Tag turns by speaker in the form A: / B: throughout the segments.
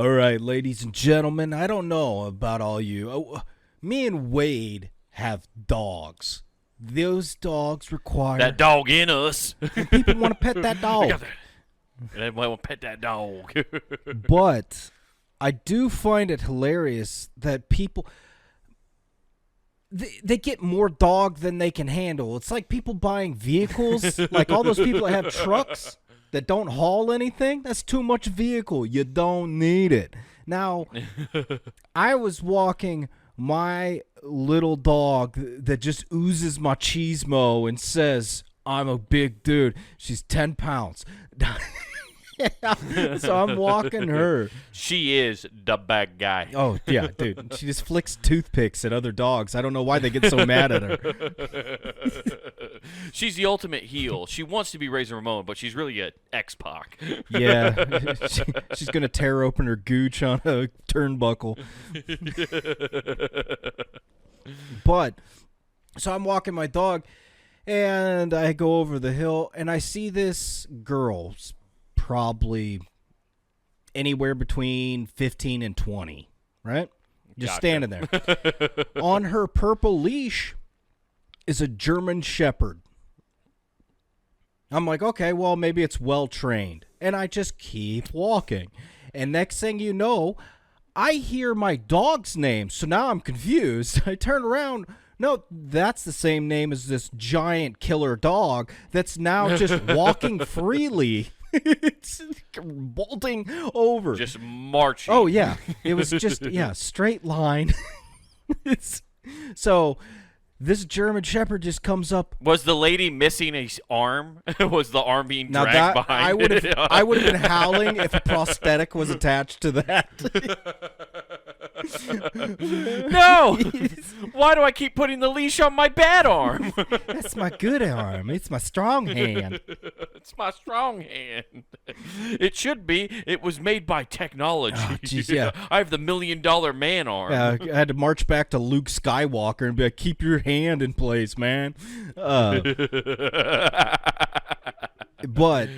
A: All right, ladies and gentlemen, I don't know about all you. Me and Wade have dogs. Those dogs require...
B: That dog in us.
A: And people want to pet that dog.
B: Everybody want to pet that dog.
A: But I do find it hilarious that people... They get more dog than they can handle. It's like people buying vehicles. Like all those people that have trucks that don't haul anything. That's too much vehicle. You don't need it. Now, I was walking my little dog that just oozes machismo and says, I'm a big dude. She's 10 pounds. So I'm walking her.
B: She is the bad guy.
A: Oh, yeah, dude. She just flicks toothpicks at other dogs. I don't know why they get so mad at her.
B: She's the ultimate heel. She wants to be Razor Ramon, but she's really a X-Pac.
A: Yeah. She's going to tear open her gooch on a turnbuckle. But, so I'm walking my dog, and I go over the hill, and I see this girl, probably anywhere between 15 and 20, right? Just standing there. On her purple leash is a German Shepherd. I'm like, okay, well, maybe it's well-trained. And I just keep walking. And next thing you know, I hear my dog's name. So now I'm confused. I turn around. No, that's the same name as this giant killer dog that's now just walking freely. It's bolting over.
B: Just marching.
A: Oh, yeah. It was just, straight line. So this German Shepherd just comes up.
B: Was the lady missing a arm? Was the arm being
A: Now
B: dragged
A: that,
B: behind?
A: I would have been howling if a prosthetic was attached to that.
B: No! Why do I keep putting the leash on my bad arm?
A: That's my good arm. It's my strong hand.
B: It's my strong hand. It should be. It was made by technology.
A: Oh, geez, yeah.
B: I have the $1 million man arm.
A: I had to march back to Luke Skywalker and be like, keep your hand in place, man. But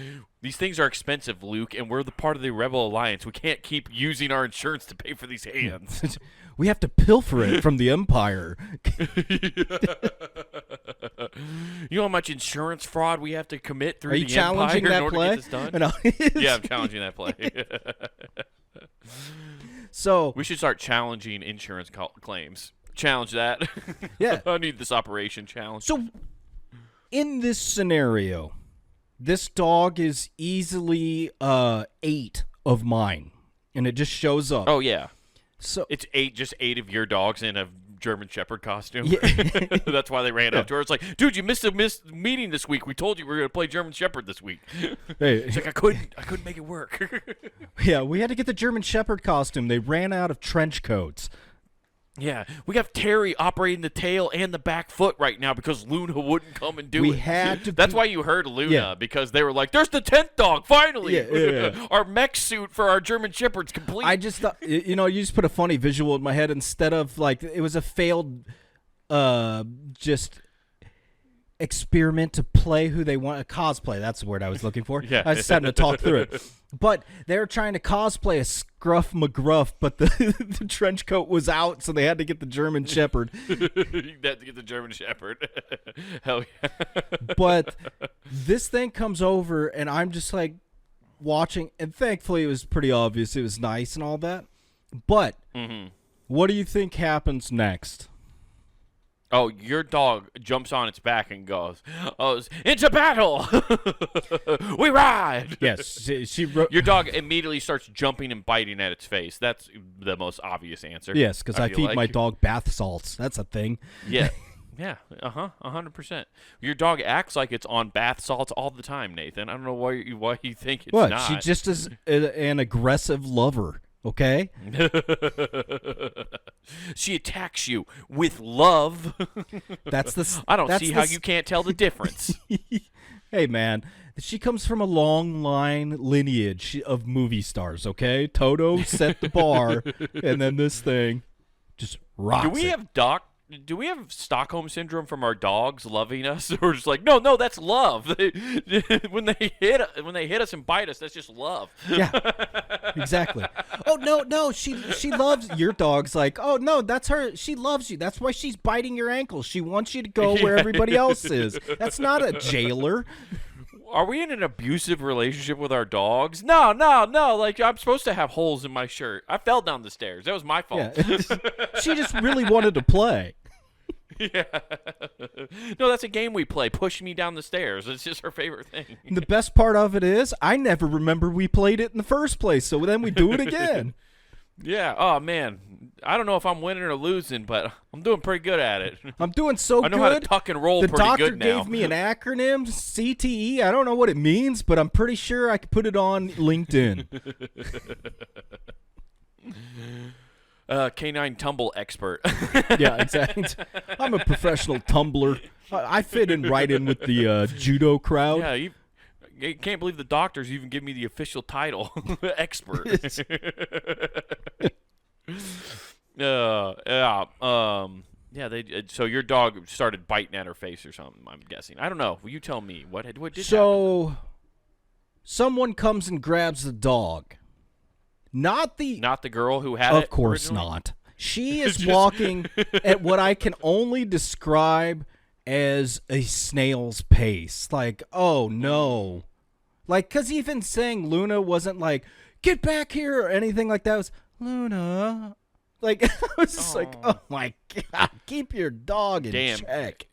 B: these things are expensive, Luke, and we're the part of the Rebel Alliance. We can't keep using our insurance to pay for these hands.
A: we have to pilfer it from the Empire.
B: You know how much insurance fraud we have to commit through
A: Are you
B: the
A: challenging
B: Empire
A: that
B: in order
A: play?
B: to get this done? Yeah, I'm challenging that play.
A: So
B: we should start challenging insurance claims. Challenge that.
A: Yeah.
B: I need this operation challenge.
A: So in this scenario, this dog is easily 8 of mine, and it just shows up.
B: Oh, yeah.
A: So
B: it's just eight of your dogs in a German Shepherd costume.
A: Yeah.
B: That's why they ran up to her. It's like, dude, you missed a meeting this week. We told you we were going to play German Shepherd this week.
A: Hey.
B: It's like, I couldn't make it work.
A: Yeah, we had to get the German Shepherd costume. They ran out of trench coats.
B: Yeah, we have Terry operating the tail and the back foot right now because Luna wouldn't come and do it.
A: We had to.
B: That's why you heard Luna,
A: Yeah.
B: because they were like, "There's the 10th dog, finally!"
A: Yeah.
B: Our mech suit for our German Shepherd's complete.
A: I just thought, you just put a funny visual in my head instead of like it was a failed, just experiment to play who they want, a cosplay. That's the word I was looking for.
B: Yeah.
A: I was just having to talk through it. But they were trying to cosplay a Scruff McGruff, but the trench coat was out, so they had to get the German Shepherd.
B: You had to get the German Shepherd. Hell yeah.
A: But this thing comes over, and I'm just like watching, and thankfully it was pretty obvious. It was nice and all that. But what do you think happens next?
B: Oh, your dog jumps on its back and goes, into battle! We ride!
A: Yes,
B: Your dog immediately starts jumping and biting at its face. That's the most obvious answer.
A: Yes, because I
B: feel
A: feed
B: like.
A: my dog bath salts. That's a thing.
B: Yeah. Yeah, 100%. Your dog acts like it's on bath salts all the time, Nathan. I don't know why you think it's
A: What?
B: not.
A: She just is an aggressive lover. Okay.
B: She attacks you with love. I don't see how you can't tell the difference.
A: Hey, man. She comes from a long line lineage of movie stars, okay? Toto set the bar, and then this thing just rocks
B: Do we have Doc do we have Stockholm syndrome from our dogs loving us? We're just like, no, that's love. when they hit us and bite us, that's just love.
A: Yeah, exactly. Oh no, she loves your dog's like, oh no, that's her. She loves you. That's why she's biting your ankles. She wants you to go where everybody else is. That's not a jailer.
B: Are we in an abusive relationship with our dogs? No. Like, I'm supposed to have holes in my shirt. I fell down the stairs. That was my fault.
A: Yeah. She just really wanted to play.
B: Yeah. No, that's a game we play. Push me down the stairs. It's just her favorite thing.
A: The best part of it is I never remember we played it in the first place, so then we do it again.
B: Yeah. Oh, man. I don't know if I'm winning or losing, but I'm doing pretty good at it.
A: I'm doing so good.
B: I know how to tuck and roll
A: the
B: pretty
A: doctor
B: good now.
A: gave me an acronym, CTE. I don't know what it means, but I'm pretty sure I could put it on LinkedIn.
B: Canine tumble expert.
A: Yeah, exactly. I'm a professional tumbler. I fit in right in with the judo crowd.
B: Yeah, you can't believe the doctors even give me the official title, expert. Yeah. So your dog started biting at her face or something. I'm guessing. I don't know. Will you tell me what did happen?
A: So, someone comes and grabs the dog. Not the
B: girl who had it.
A: Of course
B: originally?
A: not. She is walking at what I can only describe as a snail's pace. Like, oh no. Like, because even saying Luna wasn't like, get back here or anything like that. It was, Luna. Like, I was just like, oh my God, keep your dog in check.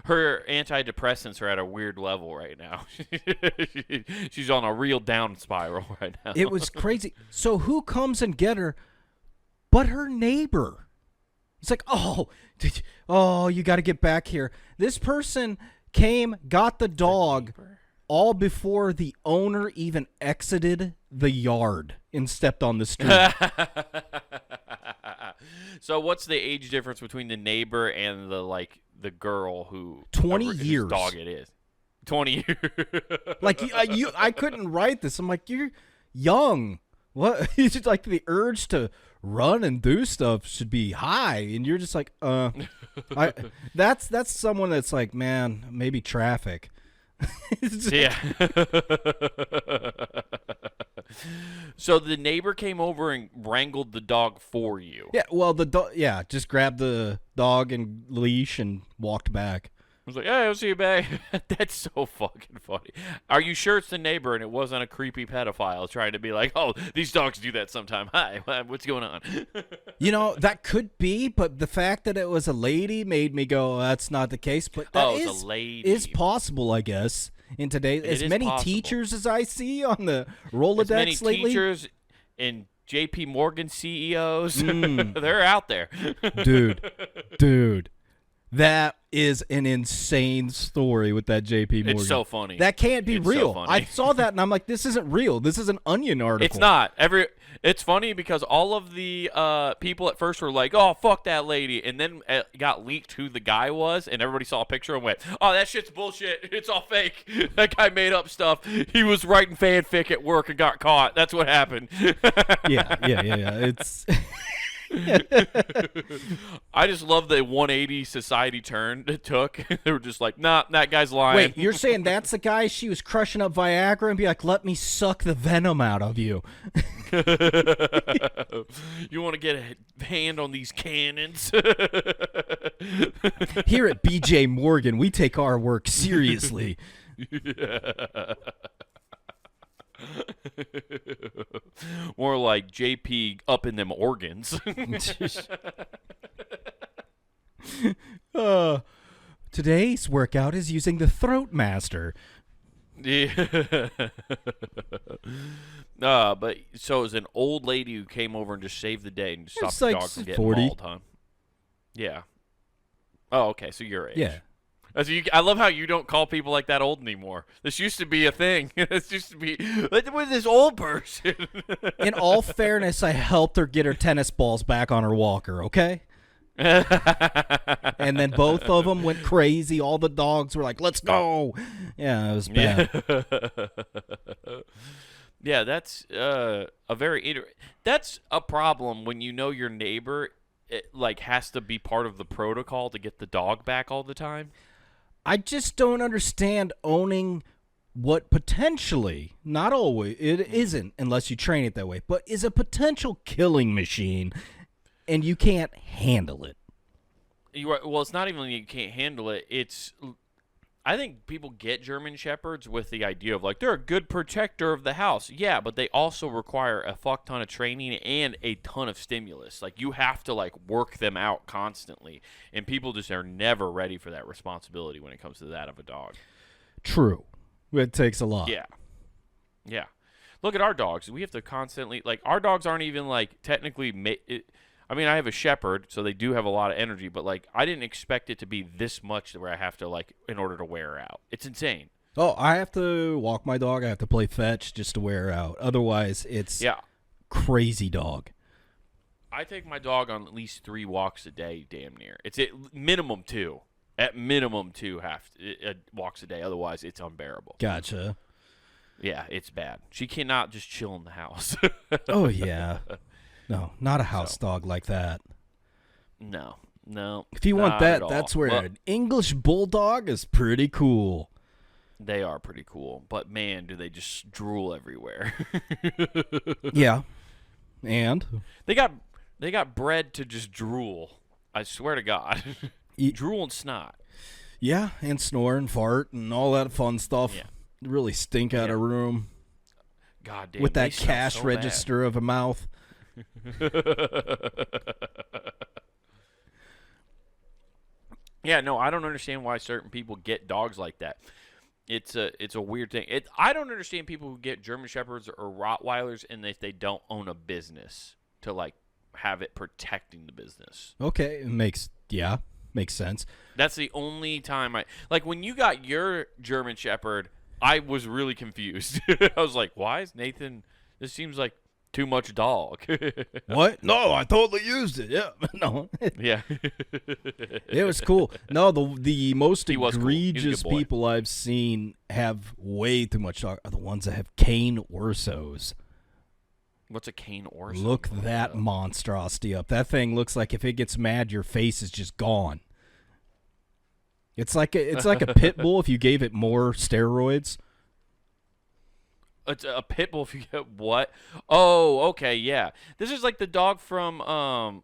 B: Her antidepressants are at a weird level right now. She's on a real down spiral right now.
A: It was crazy. So who comes and get her but her neighbor? It's like, you got to get back here. This person came, got the dog all before the owner even exited the yard and stepped on the street.
B: So what's the age difference between the neighbor and the girl who
A: 20
B: whose
A: years
B: dog it is? 20 years.
A: Like I couldn't write this. I'm like, you're young. What? It's just like the urge to run and do stuff should be high, and you're just like, that's someone that's like, man, maybe traffic.
B: Yeah. So the neighbor came over and wrangled the dog for you.
A: Yeah, well, the dog, just grabbed the dog and leash and walked back.
B: I was like, hey, I'll see you back. That's so fucking funny. Are you sure it's the neighbor and it wasn't a creepy pedophile trying to be like, oh, these dogs do that sometime. Hi, what's going on?
A: That could be, but the fact that it was a lady made me go, that's not the case. But that
B: it's a lady.
A: Is possible, I guess, in today. As many
B: possible.
A: Teachers as I see on the Rolodex lately.
B: As many teachers and J.P. Morgan CEOs, they're out there. Dude.
A: That is an insane story with that J.P. Morgan.
B: It's so funny.
A: That can't be real.
B: So
A: I saw that and I'm like, this isn't real. This is an Onion article.
B: It's not. It's funny because all of the people at first were like, oh, fuck that lady. And then it got leaked who the guy was, and everybody saw a picture and went, oh, that shit's bullshit. It's all fake. That guy made up stuff. He was writing fanfic at work and got caught. That's what happened.
A: Yeah. It's...
B: I just love the 180 society turn it took. They were just like, nah, that guy's lying.
A: Wait, you're saying that's the guy she was crushing up Viagra and be like, let me suck the venom out of you.
B: You want to get a hand on these cannons?
A: Here at BJ Morgan, we take our work seriously.
B: More like JP up in them organs.
A: Today's workout is using the Throat Master.
B: Yeah. But so it was an old lady who came over and just saved the day and stopped the dog from getting
A: 40.
B: mauled, huh? Yeah. Oh, okay. So your age.
A: Yeah.
B: I love how you don't call people like that old anymore. This used to be a thing. This used to be with this old person.
A: In all fairness, I helped her get her tennis balls back on her walker, okay? And then both of them went crazy. All the dogs were like, let's go. Yeah, it was bad.
B: Yeah, that's that's a problem when you know your neighbor it like has to be part of the protocol to get the dog back all the time.
A: I just don't understand owning what potentially, not always, it isn't unless you train it that way, but is a potential killing machine, and you can't handle it.
B: Well, it's not even that you can't handle it. I think people get German Shepherds with the idea of like they're a good protector of the house. Yeah, but they also require a fuck ton of training and a ton of stimulus. Like you have to like work them out constantly, and people just are never ready for that responsibility when it comes to that of a dog.
A: True. It takes a lot.
B: Yeah. Yeah. Look at our dogs. We have to constantly like our dogs aren't even like technically I mean, I have a shepherd, so they do have a lot of energy, but, like, I didn't expect it to be this much where I have to, like, in order to wear her out. It's insane.
A: Oh, I have to walk my dog. I have to play fetch just to wear her out. Otherwise, it's crazy dog.
B: I take my dog on at least 3 walks a day, damn near. It's at minimum 2. At minimum 2 walks a day. Otherwise, it's unbearable.
A: Gotcha.
B: Yeah, it's bad. She cannot just chill in the house.
A: Oh, yeah. No, not a house dog like that.
B: No.
A: If you want that, that's where an English bulldog is pretty cool.
B: They are pretty cool, but man, do they just drool everywhere.
A: Yeah. And
B: they got bred to just drool. I swear to God. Drool and snot.
A: Yeah, and snore and fart and all that fun stuff. Yeah. Really stink out of room.
B: God damn.
A: With that cash register of a mouth.
B: Yeah, no, I don't understand why certain people get dogs like that. It's a weird thing. I don't understand people who get German Shepherds or Rottweilers and if they don't own a business to like have it protecting the business.
A: Okay, makes sense.
B: That's the only time like when you got your German Shepherd, I was really confused. I was like, why is Nathan? This seems like too much dog.
A: What? No, I totally used it. Yeah, no.
B: Yeah.
A: It was cool. No, the most egregious
B: cool.
A: people I've seen have way too much dog are the ones that have cane orsos.
B: What's a cane orso?
A: Look that monstrosity up. That thing looks like if it gets mad, your face is just gone. It's like a pit bull if you gave it more steroids.
B: It's a pit bull if you get what? Oh, okay, yeah. This is like the dog from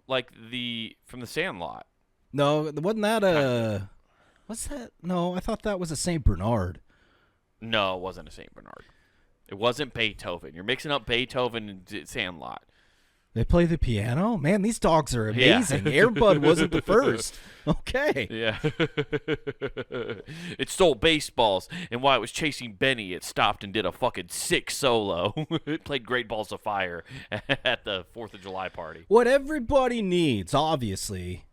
B: the Sandlot.
A: No, wasn't that what's that? No, I thought that was a Saint Bernard.
B: No, it wasn't a Saint Bernard. It wasn't Beethoven. You're mixing up Beethoven and Sandlot.
A: They play the piano? Man, these dogs are amazing. Yeah. Airbud wasn't the first. Okay.
B: Yeah. It stole baseballs, and while it was chasing Benny, it stopped and did a fucking sick solo. It played Great Balls of Fire at the 4th of July party.
A: What everybody needs, obviously,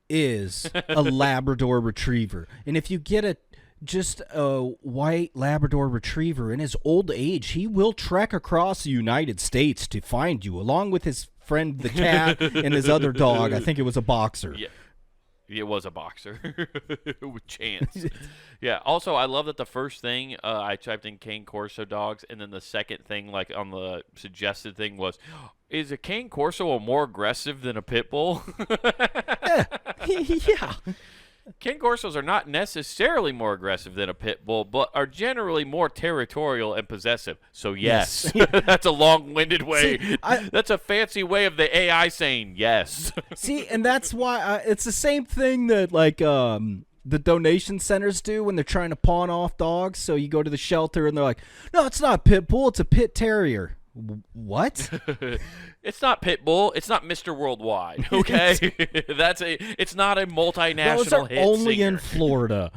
A: is a Labrador Retriever. And if you get just a white Labrador Retriever in his old age, he will trek across the United States to find you, along with his friend the cat and his other dog. I think it was a boxer.
B: Yeah, it was a boxer with Chance. Yeah. Also, I love that the first thing I typed in Cane Corso dogs, and then the second thing, like on the suggested thing, was, is a Cane Corso more aggressive than a pit bull?
A: Yeah.
B: Cane Corsos are not necessarily more aggressive than a pit bull, but are generally more territorial and possessive. So yes. That's a long-winded way. See, that's a fancy way of the AI saying yes.
A: See, and that's why it's the same thing that like the donation centers do when they're trying to pawn off dogs. So you go to the shelter and they're like, no, it's not a pit bull, it's a pit terrier. What?
B: It's not Pitbull. It's not Mr. Worldwide. Okay, It's not a multinational
A: Those are
B: hit
A: only
B: singer.
A: in Florida.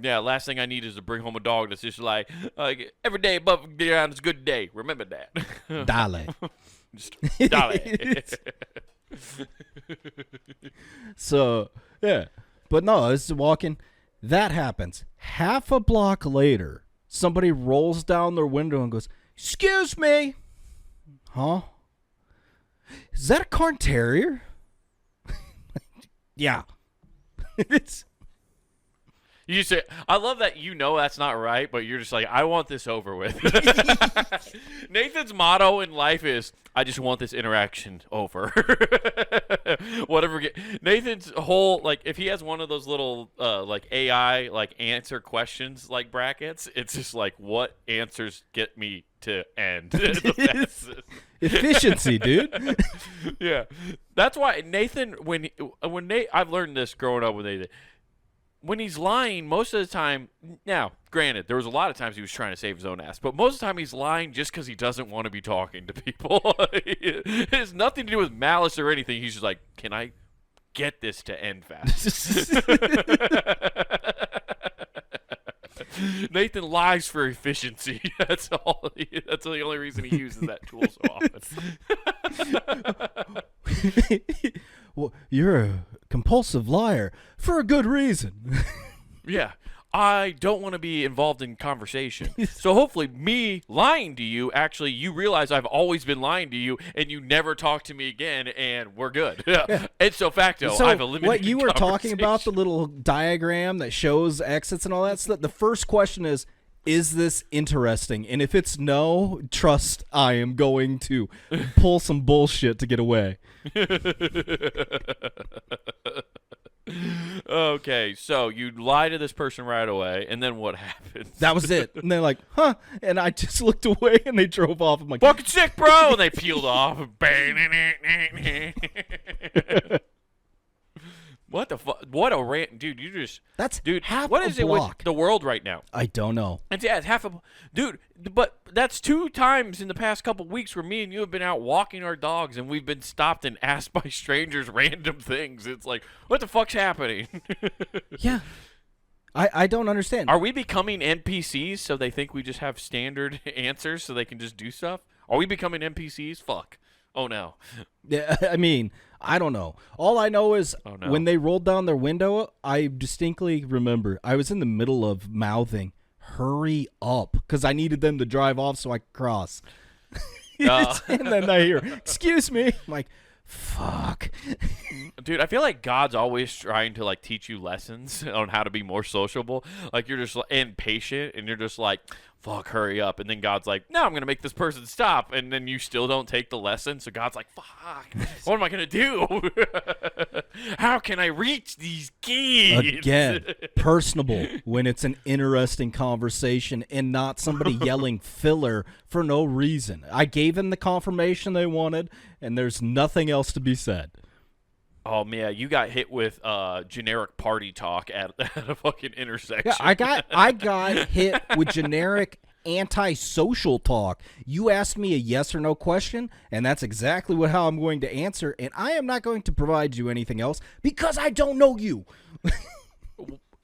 B: Yeah. Last thing I need is to bring home a dog that's just like every day above ground is a good day. Remember that.
A: Dale.
B: Dale.
A: So yeah, but no, it's walking. That happens. Half a block later, somebody rolls down their window and goes, "Excuse me." Huh? Is that a Cairn Terrier? Yeah. It's
B: You say, I love that that's not right, but you're just like, I want this over with. Nathan's motto in life is, I just want this interaction over. Whatever. Nathan's whole, like, if he has one of those little, like, AI, like, answer questions, like, brackets, it's just like, what answers get me to end?
A: Efficiency, dude.
B: Yeah. That's why Nathan, I've learned this growing up with Nathan. When he's lying, most of the time, now, granted, there was a lot of times he was trying to save his own ass, but most of the time he's lying just because he doesn't want to be talking to people. It has nothing to do with malice or anything. He's just like, can I get this to end fast? Nathan lies for efficiency. That's all. That's the only reason he uses that tool so often.
A: Well, you're a compulsive liar for a good reason.
B: Yeah. I don't want to be involved in conversation. So hopefully me lying to you, actually, you realize I've always been lying to you and you never talk to me again and we're good. Yeah. Ipso facto,
A: So
B: I've eliminated
A: what you were talking about, the little diagram that shows exits and all that stuff, the first question is this interesting? And if it's no, trust I am going to pull some bullshit to get away.
B: Okay, so you lie to this person right away, and then what happens?
A: That was it. And they're like, huh? And I just looked away, and they drove off. I'm like,
B: fucking sick, bro! And they peeled off. What the fuck? What a rant, dude! You just dude.
A: Half
B: what
A: a
B: is it
A: block.
B: with the world right now?
A: I don't know.
B: And yeah, it's half a dude. But that's 2 times in the past couple weeks where me and you have been out walking our dogs, and we've been stopped and asked by strangers random things. It's like, what the fuck's happening?
A: Yeah. I don't understand.
B: Are we becoming NPCs so they think we just have standard answers so they can just do stuff? Are we becoming NPCs? Fuck. Oh no.
A: Yeah, I mean, I don't know. All I know is
B: no.
A: when they rolled down their window, I distinctly remember I was in the middle of mouthing, hurry up, because I needed them to drive off so I could cross. And then I hear, excuse me. I'm like, fuck.
B: Dude, I feel like God's always trying to like teach you lessons on how to be more sociable. Like you're just impatient and you're just like, fuck, hurry up. And then God's like, no, I'm going to make this person stop. And then you still don't take the lesson. So God's like, fuck, what am I going to do? How can I reach these kids?
A: Again, personable when it's an interesting conversation and not somebody yelling filler for no reason. I gave them the confirmation they wanted, and there's nothing else to be said.
B: Oh, man, you got hit with generic party talk at a fucking intersection.
A: Yeah, I got hit with generic antisocial talk. You asked me a yes or no question, and that's exactly how I'm going to answer, and I am not going to provide you anything else because I don't know you.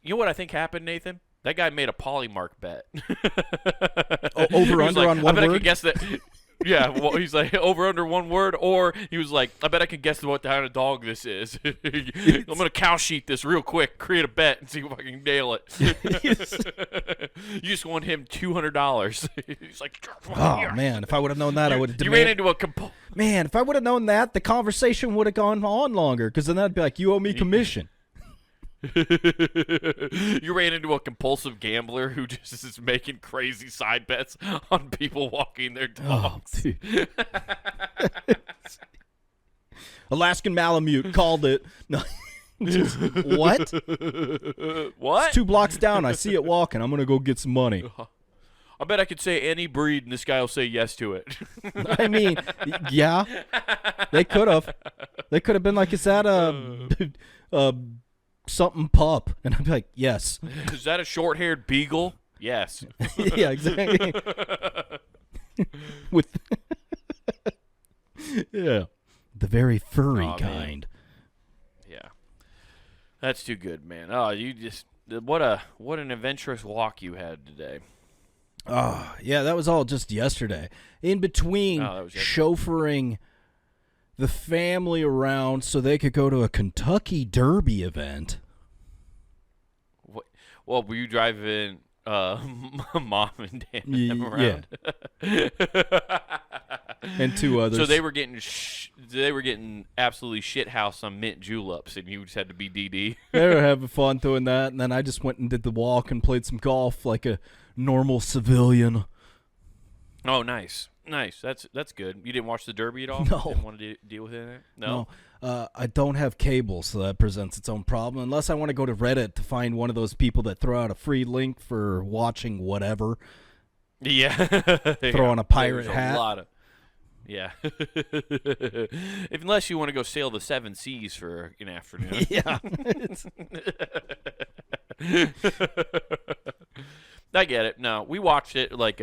B: You know what I think happened, Nathan? That guy made a Polymark bet.
A: Over under on one
B: I bet
A: word?
B: I could guess that. Yeah, well, he's like, over under one word, or he was like, I bet I can guess what kind of dog this is. I'm going to cow sheet this real quick, create a bet, and see if I can nail it. You just won him $200. He's like,
A: oh, man, if I would have known that, I would have
B: You ran into a
A: Man, if I would have known that, the conversation would have gone on longer, because then I'd be like, you owe me commission.
B: You ran into a compulsive gambler who just is making crazy side bets on people walking their dogs.
A: Oh, Alaskan Malamute called it. No. What?
B: What?
A: It's 2 blocks down. I see it walking. I'm going to go get some money.
B: I bet I could say any breed and this guy will say yes to it.
A: I mean, yeah. They could have. They could have been like, is that a something pup? And I'd be like, yes.
B: Is that a short-haired beagle? Yes.
A: Yeah, exactly. With yeah, the very furry kind.
B: Man. Yeah, that's too good, man. Oh, you just what an adventurous walk you had today.
A: Oh, yeah, that was all just yesterday. In between chauffeuring the family around so they could go to a Kentucky Derby event.
B: Well, were you driving mom and dad around?
A: Yeah. And 2 others.
B: So they were getting absolutely shithoused on mint juleps, and you just had to be DD.
A: They were having fun doing that, and then I just went and did the walk and played some golf like a normal civilian.
B: Oh, nice. That's good. You didn't watch the Derby at all?
A: No.
B: Didn't want to deal with it? No.
A: I don't have cable, so that presents its own problem. Unless I want to go to Reddit to find one of those people that throw out a free link for watching whatever.
B: Yeah.
A: Throw on a pirate hat.
B: Yeah. Unless you want to go sail the 7 seas for an afternoon.
A: Yeah.
B: I get it. No, we watched it like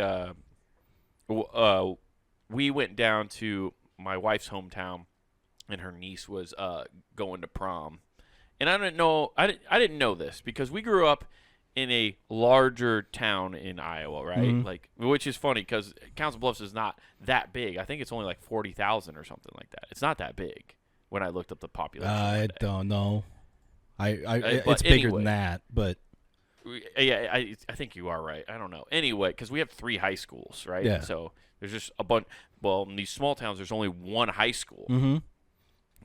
B: we went down to my wife's hometown, and her niece was going to prom. And I didn't know this because we grew up in a larger town in Iowa, right?
A: Mm-hmm.
B: Like, which is funny because Council Bluffs is not that big. I think it's only like 40,000 or something like that. It's not that big when I looked up the population.
A: I don't know. It's bigger than that, but
B: yeah, I think you are right. I don't know. Anyway, because we have 3 high schools, right?
A: Yeah.
B: So there's just a bunch. Well, in these small towns, there's only 1 high school.
A: Mm-hmm.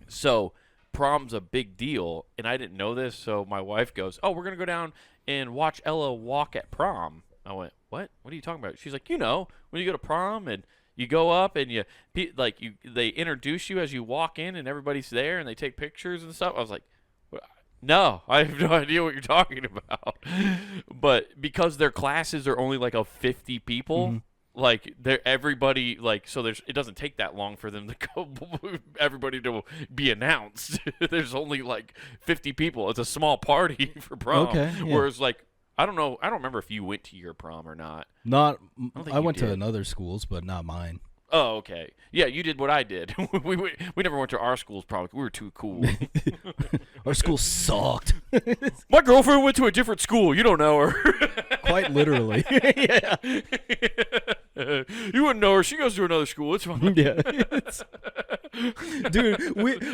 B: So prom's a big deal, and I didn't know this. So my wife goes, "Oh, we're gonna go down and watch Ella walk at prom." I went, "What? What are you talking about?" She's like, "You know, when you go to prom and you go up and they introduce you as you walk in, and everybody's there and they take pictures and stuff." I was like, "No, I have no idea what you're talking about." But because their classes are only like of 50 people.
A: Mm-hmm.
B: Like everybody, like, so it doesn't take that long for them to go, everybody to be announced. There's only like 50 people. It's a small party for prom.
A: Okay. Yeah.
B: Whereas like, I don't know. I don't remember if you went to your prom or not.
A: I went to another schools, but not mine.
B: Oh, okay. Yeah, you did what I did. we never went to our school's prom. We were too cool.
A: Our school sucked.
B: My girlfriend went to a different school. You don't know her.
A: Quite literally. Yeah.
B: You wouldn't know her. She goes to another school. It's fine.
A: Yeah. Dude,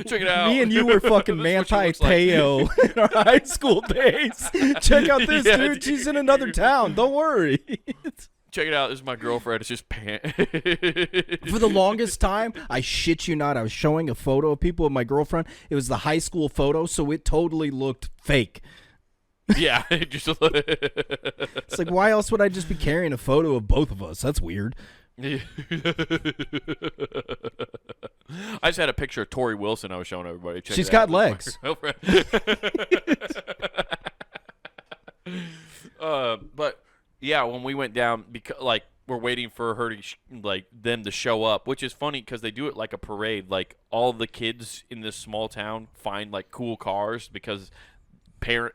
B: check it out.
A: Me and you were fucking Manti Teo in our high school days. Check out this, dude. She's in another town. Don't worry.
B: Check it out. This is my girlfriend. It's just pant.
A: For the longest time, I shit you not, I was showing a photo of people with my girlfriend. It was the high school photo, so it totally looked fake.
B: Yeah. It's
A: like, why else would I just be carrying a photo of both of us? That's weird.
B: I just had a picture of Tori Wilson I was showing everybody.
A: She's got legs.
B: But yeah, when we went down, because like we're waiting for her to them to show up, which is funny because they do it like a parade. Like all the kids in this small town find like cool cars because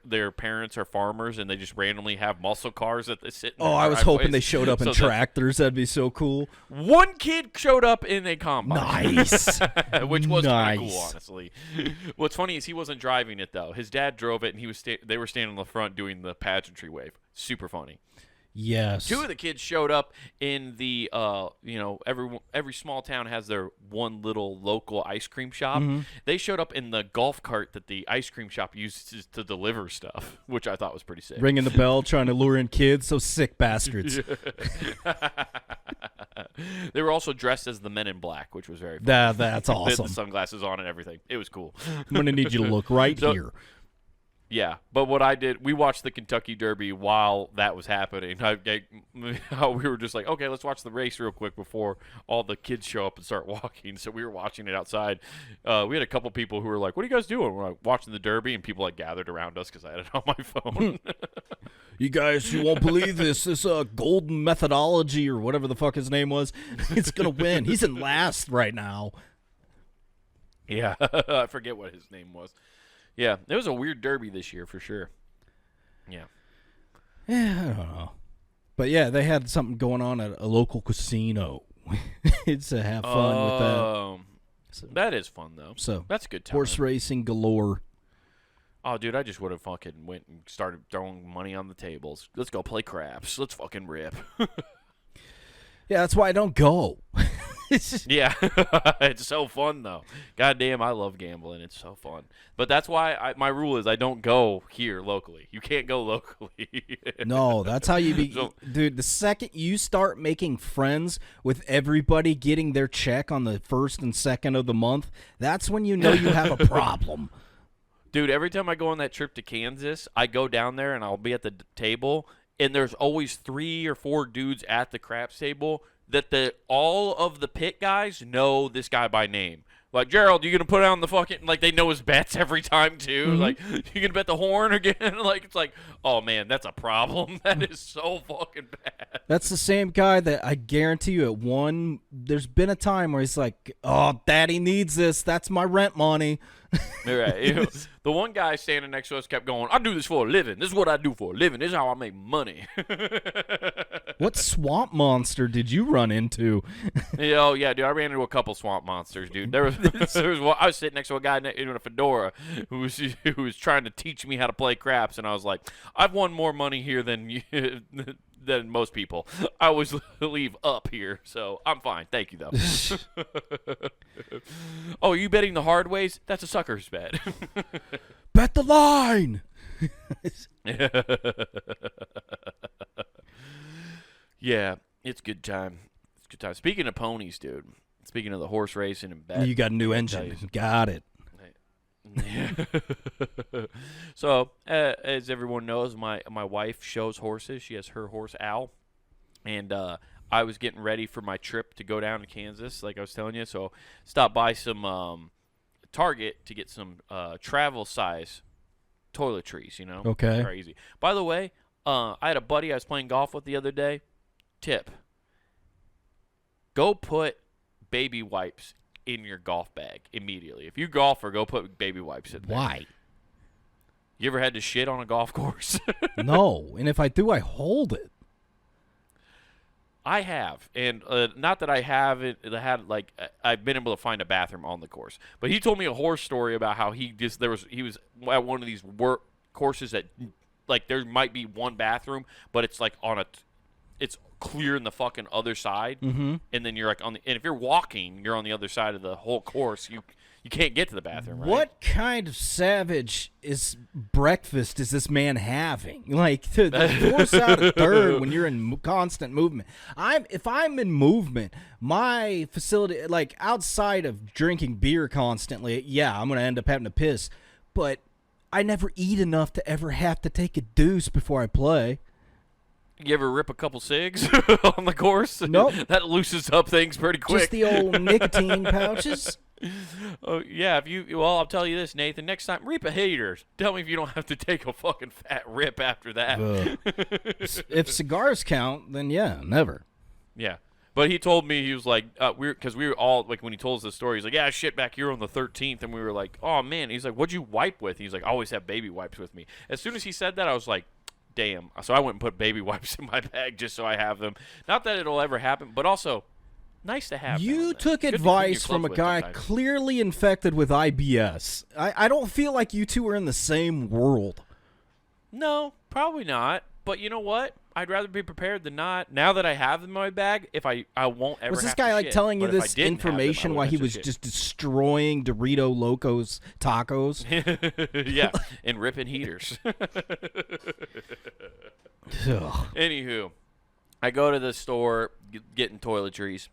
B: their parents are farmers and they just randomly have muscle cars that they sit in.
A: I was hoping they showed up in tractors. That'd be so cool.
B: One kid showed up in a combine.
A: Nice.
B: Which was
A: nice.
B: pretty cool, honestly. What's funny is he wasn't driving it, though. His dad drove it, and they were standing on the front doing the pageantry wave. Super funny.
A: Yes.
B: 2 of the kids showed up in the, every small town has their one little local ice cream shop. Mm-hmm. They showed up in the golf cart that the ice cream shop uses to deliver stuff, which I thought was pretty sick.
A: Ringing the bell, trying to lure in kids. Those sick bastards.
B: They were also dressed as the Men in Black, which was very fun.
A: That's awesome.
B: They had the sunglasses on and everything. It was cool.
A: I'm going to need you to look right here.
B: Yeah, but what I did, we watched the Kentucky Derby while that was happening. We were just like, okay, let's watch the race real quick before all the kids show up and start walking. So we were watching it outside. We had a couple people who were like, what are you guys doing? We're like, watching the Derby, and people like gathered around us because I had it on my phone.
A: You guys, you won't believe this. This golden methodology or whatever the fuck his name was, it's going to win. He's in last right now.
B: Yeah, I forget what his name was. Yeah, it was a weird derby this year for sure. Yeah.
A: Yeah, I don't know. But yeah, they had something going on at a local casino. It's to have fun with that.
B: So, that is fun, though.
A: So
B: that's a good time.
A: Horse racing galore.
B: Oh, dude, I just would have fucking went and started throwing money on the tables. Let's go play craps. Let's fucking rip.
A: Yeah, that's why I don't go.
B: Yeah, it's so fun though. Goddamn, I love gambling. It's so fun. But that's why my rule is I don't go here locally. You can't go locally.
A: No, that's how you be,
B: So-
A: dude. The second you start making friends with everybody getting their check on the 1st and 2nd of the month, that's when you know you have a problem.
B: Dude, every time I go on that trip to Kansas, I go down there and I'll be at the table, and there's always 3 or 4 dudes at the craps table that all of the pit guys know this guy by name. Like, Gerald, you gonna put on the fucking, like, they know his bets every time too.
A: Mm-hmm.
B: Like, you gonna bet the horn again? Like, it's like, oh man, that's a problem. That is so fucking bad.
A: That's the same guy that I guarantee you there's been a time where he's like, oh, daddy needs this. That's my rent money.
B: Right. You know, the one guy standing next to us kept going, I do this for a living. This is what I do for a living. This is how I make money.
A: What swamp monster did you run into?
B: Oh, yeah, dude. I ran into a couple swamp monsters, dude. There was one, I was sitting next to a guy in a fedora who was trying to teach me how to play craps, and I was like, I've won more money here than than most people. I always leave up here, so I'm fine. Thank you, though. Oh, are you betting the hard ways? That's a sucker's bet.
A: Bet the line.
B: Yeah, it's good time. It's good time. Speaking of ponies, dude. Speaking of the horse racing and betting.
A: You got a new engine. Got it.
B: So, as everyone knows, my wife shows horses. She has her horse Al, and I was getting ready for my trip to go down to Kansas, like I was telling you. So, stopped by some Target to get some travel size toiletries. You know,
A: Okay.
B: crazy. By the way, I had a buddy I was playing golf with the other day. Tip: go put baby wipes in your golf bag immediately. If you golf, or go put baby wipes in there.
A: Why?
B: You ever had to shit on a golf course?
A: No. And if I do, I hold it.
B: I have, and not that I haven't had like I've been able to find a bathroom on the course, but he told me a horror story about how he was at one of these work courses that like there might be one bathroom, but it's like it's clear in the fucking other side, and then you're like and if you're walking, you're on the other side of the whole course. You can't get to the bathroom, right?
A: What kind of savage breakfast is this man having? Like to force out a third when you're in constant movement. If I'm in movement, my facility, like outside of drinking beer constantly, yeah, I'm gonna end up having to piss. But I never eat enough to ever have to take a deuce before I play.
B: You ever rip a couple cigs on the course?
A: Nope.
B: That loosens up things pretty quick.
A: Just the old nicotine pouches.
B: Oh yeah, I'll tell you this, Nathan. Next time, reap a hater. Tell me if you don't have to take a fucking fat rip after that.
A: If cigars count, then yeah, never.
B: Yeah, but he told me, he was like, because we were all like, when he told us the story, he's like, yeah, shit back here on the 13th, and we were like, oh man. He's like, what'd you wipe with? He's like, I always have baby wipes with me. As soon as he said that, I was like, damn. So I went and put baby wipes in my bag just so I have them. Not that it'll ever happen, but also nice to have.
A: You
B: them.
A: took
B: Good to clean
A: advice
B: your
A: from a
B: clothes with
A: guy
B: sometimes.
A: clearly infected with IBS. I don't feel like you two are in the same world.
B: No, probably not. But you know what? I'd rather be prepared than not. Now that I have them in my bag, if I won't ever
A: Was this
B: have
A: guy
B: to
A: like
B: shit.
A: telling you
B: But if I
A: this
B: didn't have them, I
A: information
B: would
A: while
B: have
A: he
B: to
A: was
B: shit.
A: just destroying Dorito Locos tacos?
B: Yeah, and ripping heaters.
A: Ugh.
B: Anywho, I go to the store getting toiletries,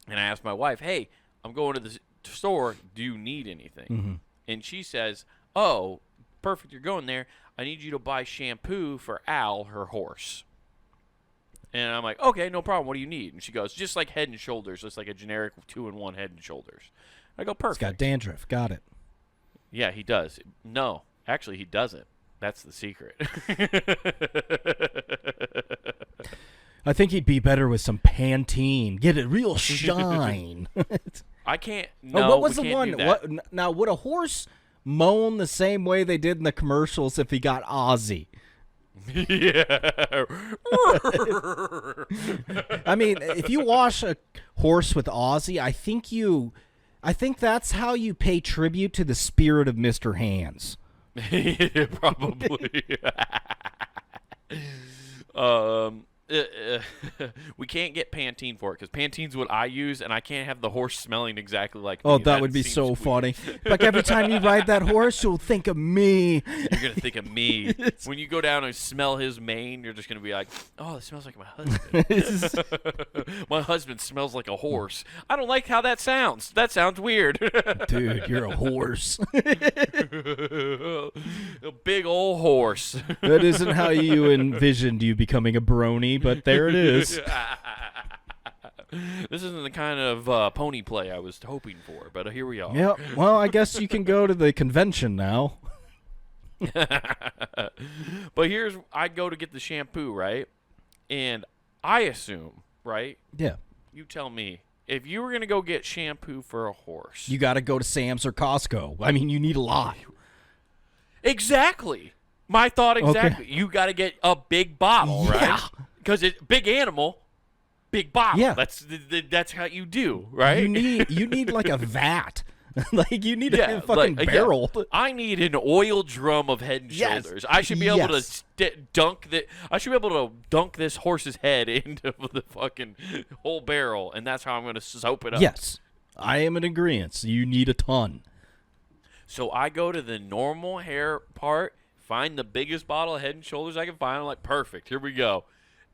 B: and I ask my wife, hey, I'm going to the store. Do you need anything?
A: Mm-hmm.
B: And she says, oh, perfect, you're going there. I need you to buy shampoo for Al, her horse. And I'm like, okay, no problem. What do you need? And she goes, just like Head and Shoulders. Just like a generic 2-in-1 Head and Shoulders. I go,
A: It's
B: perfect.
A: got dandruff. Got it.
B: Yeah, he does. No, actually, he doesn't. That's the secret.
A: I think he'd be better with some Pantene. Get a real shine.
B: I can't.
A: Oh,
B: No,
A: what was
B: we
A: the
B: can't
A: one?
B: do that.
A: What now? Would a horse moan the same way they did in the commercials if he got Ozzy?
B: Yeah.
A: I mean, if you wash a horse with Ozzy, I think that's how you pay tribute to the spirit of Mr. Hands.
B: Yeah, probably. We We can't get Pantene for it because Pantene's what I use, and I can't have the horse smelling exactly like
A: Oh,
B: me.
A: that would be so
B: weird.
A: funny. Like every time you ride that horse, you'll think of me.
B: You're gonna think of me when you go down and smell his mane. You're just gonna be like, "Oh, it smells like my husband." My husband smells like a horse. I don't like how that sounds. That sounds weird.
A: Dude, you're a horse.
B: A big old horse.
A: That isn't how you envisioned you becoming a brony, but there it is.
B: This isn't the kind of pony play I was hoping for, but here we are.
A: Yeah, well, I guess you can go to the convention now.
B: But I go to get the shampoo, right? And I assume, right?
A: Yeah.
B: You tell me, if you were going to go get shampoo for a horse.
A: You got to go to Sam's or Costco. I mean, you need a lot.
B: Exactly. My thought exactly.
A: Okay.
B: You got to get a big bottle, right? Because it's big animal, big bottle.
A: Yeah.
B: That's how you do, right?
A: You need like a vat. Like you need a fucking barrel.
B: Yeah. I need an oil drum of Head and Shoulders. I should be able to dunk that. I should be able to dunk this horse's head into the fucking whole barrel, and that's how I'm going to soap it up.
A: Yes, I am in agreement. You need a ton.
B: So I go to the normal hair part, find the biggest bottle of Head and Shoulders I can find. I'm like, perfect, here we go.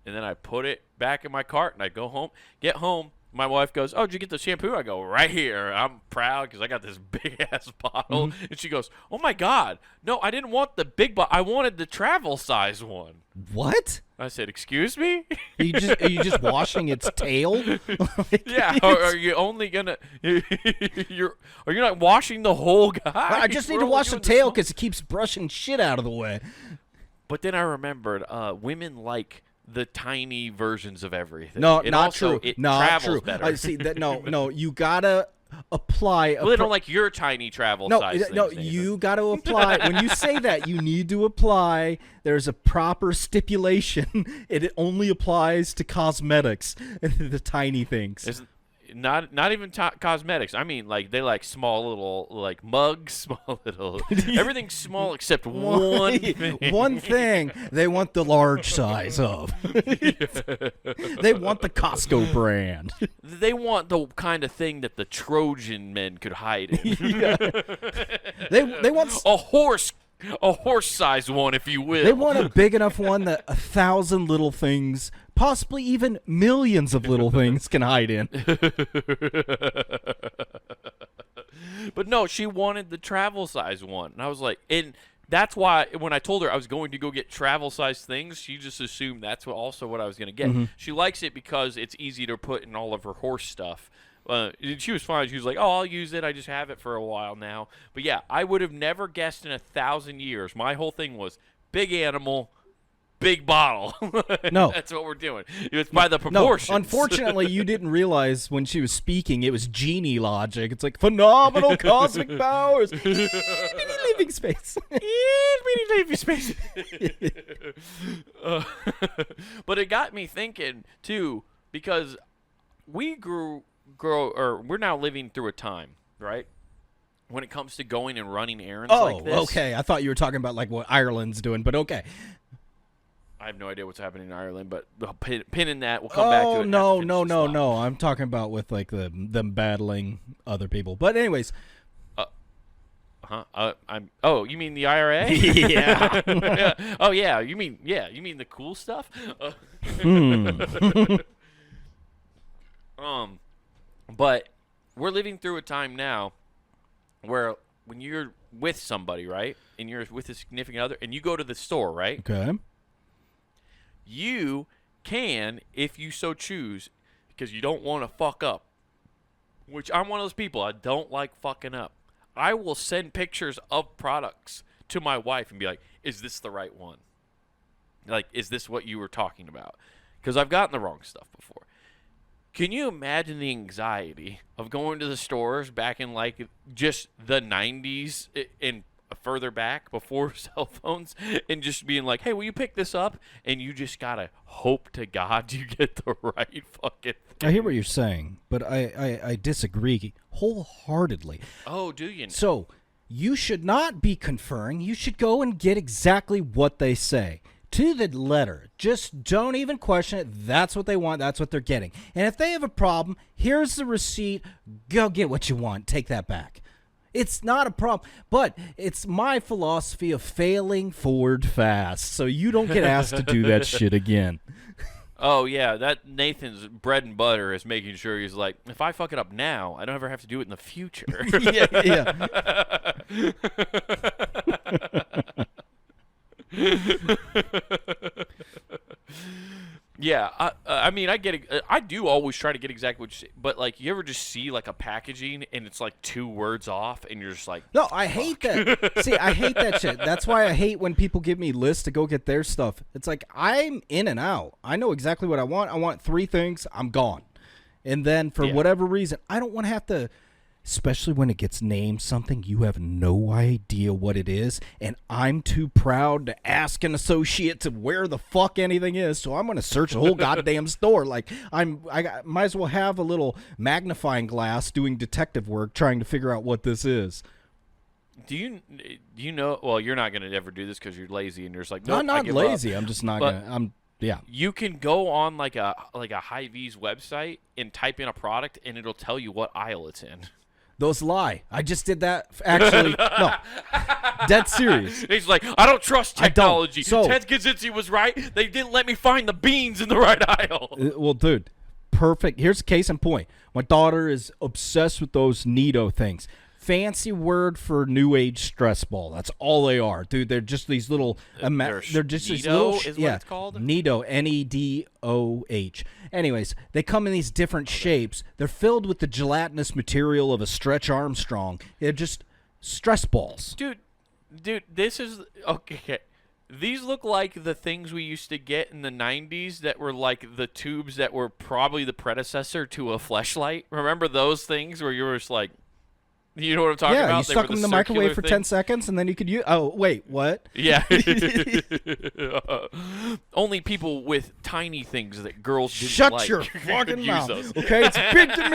B: And then I put it back in my cart, and I go home. Get home. My wife goes, "Oh, did you get the shampoo?" I go, "Right here." I'm proud because I got this big-ass bottle.
A: Mm-hmm.
B: And she goes, "Oh, my God. No, I didn't want the big bottle. I wanted the travel size one."
A: What?
B: I said, "Excuse me?"
A: Are you just washing its tail? Like,
B: Yeah. Are you only going to – are you not washing the whole guy?
A: I just need to wash the tail because it keeps brushing shit out of the way.
B: But then I remembered women like – the tiny versions of everything.
A: No,
B: and
A: not
B: also,
A: true.
B: It
A: Not
B: travels
A: true.
B: better.
A: I see that. No. You gotta apply.
B: Well, they don't like your tiny travel size things,
A: No.
B: Nathan.
A: You gotta apply. When you say that, you need to apply. There's a proper stipulation. It only applies to cosmetics. The tiny things.
B: It's not even cosmetics. I mean, like they like small little like mugs, small little everything's small except one thing.
A: One thing they want the large size of. They want the Costco brand.
B: They want the kind of thing that the Trojan men could hide in.
A: Yeah. They want
B: a horse-sized one, if you will.
A: They want a big enough one that 1,000 little things, possibly even millions of little things, can hide in.
B: But no, she wanted the travel size one. And I was like, and that's why when I told her I was going to go get travel size things, she just assumed that's also what I was going to get.
A: Mm-hmm.
B: She likes it because it's easy to put in all of her horse stuff. She was fine. She was like, "Oh, I'll use it. I just have it for a while now." But yeah, I would have never guessed in 1,000 years. My whole thing was big animal, big bottle.
A: No.
B: That's what we're doing. It's by the proportions.
A: No, unfortunately, you didn't realize when she was speaking, it was genie logic. It's like phenomenal cosmic powers. Mini living space.
B: Mini living space. But it got me thinking too, because we're now living through a time, right? When it comes to going and running errands like this.
A: Oh, okay. I thought you were talking about like what Ireland's doing, but okay.
B: I have no idea what's happening in Ireland, but pin in that. We'll come back to it.
A: No. I'm talking about with like them battling other people. But anyways.
B: Oh, you mean the IRA?
A: Yeah.
B: Yeah. Oh, yeah. You mean the cool stuff? But we're living through a time now where when you're with somebody, right, and you're with a significant other, and you go to the store, right?
A: Okay.
B: You can, if you so choose, because you don't want to fuck up, which I'm one of those people. I don't like fucking up. I will send pictures of products to my wife and be like, "Is this the right one? Like, is this what you were talking about?" Because I've gotten the wrong stuff before. Can you imagine the anxiety of going to the stores back in like just the 90s and further back before cell phones and just being like, "Hey, will you pick this up?" And you just got to hope to God you get the right fucking thing.
A: I hear what you're saying, but I disagree wholeheartedly.
B: Oh, do you?
A: So you should not be conferring. You should go and get exactly what they say. to the letter. Just don't even question it. That's what they want. That's what they're getting. And if they have a problem, here's the receipt. Go get what you want. Take that back. It's not a problem, but it's my philosophy of failing forward fast, so you don't get asked to do that shit again.
B: Oh, yeah, that Nathan's bread and butter is making sure he's like, if I fuck it up now, I don't ever have to do it in the future. Yeah, I mean, I get it. I do always try to get exactly what you say, but like, you ever just see like a packaging and it's like 2 words off, and you're just like,
A: no, I hate that. See, I hate that shit. That's why I hate when people give me lists to go get their stuff. It's like, I'm in and out. I know exactly what I want. I want 3 things. I'm gone. And then for whatever reason, I don't want to have to. Especially when it gets named something you have no idea what it is, and I'm too proud to ask an associate to where the fuck anything is, so I'm going to search the whole goddamn store. Like, I might as well have a little magnifying glass doing detective work trying to figure out what this is.
B: Do you know? Well, you're not going to ever do this because you're lazy, and you're just like,
A: no,
B: nope,
A: I'm not lazy.
B: Up.
A: I'm just not going to. Yeah.
B: You can go on like a Hy-Vee's website and type in a product, and it'll tell you what aisle it's in.
A: Those lie. I just did that. Actually, no. Dead serious.
B: He's like, I don't trust technology.
A: I don't. So,
B: Ted Kaczynski was right. They didn't let me find the beans in the right aisle.
A: Well, dude, perfect. Here's a case in point. My daughter is obsessed with those Nido things. Fancy word for new age stress ball. That's all they are, dude. They're just these little. They're just these little.
B: Is what it's called?
A: Nido, Nedoh. Anyways, they come in these different shapes. They're filled with the gelatinous material of a Stretch Armstrong. They're just stress balls,
B: dude. This is okay. These look like the things we used to get in the 90s that were like the tubes that were probably the predecessor to a Fleshlight. Remember those things where you were just like. You know what I'm talking about?
A: Yeah, you stuck them in the microwave for 10 seconds, and then you could use... Oh, wait, what?
B: Yeah. Only people with tiny things that girls didn't
A: Shut
B: like
A: your fucking mouth.
B: Those.
A: Okay, it's big to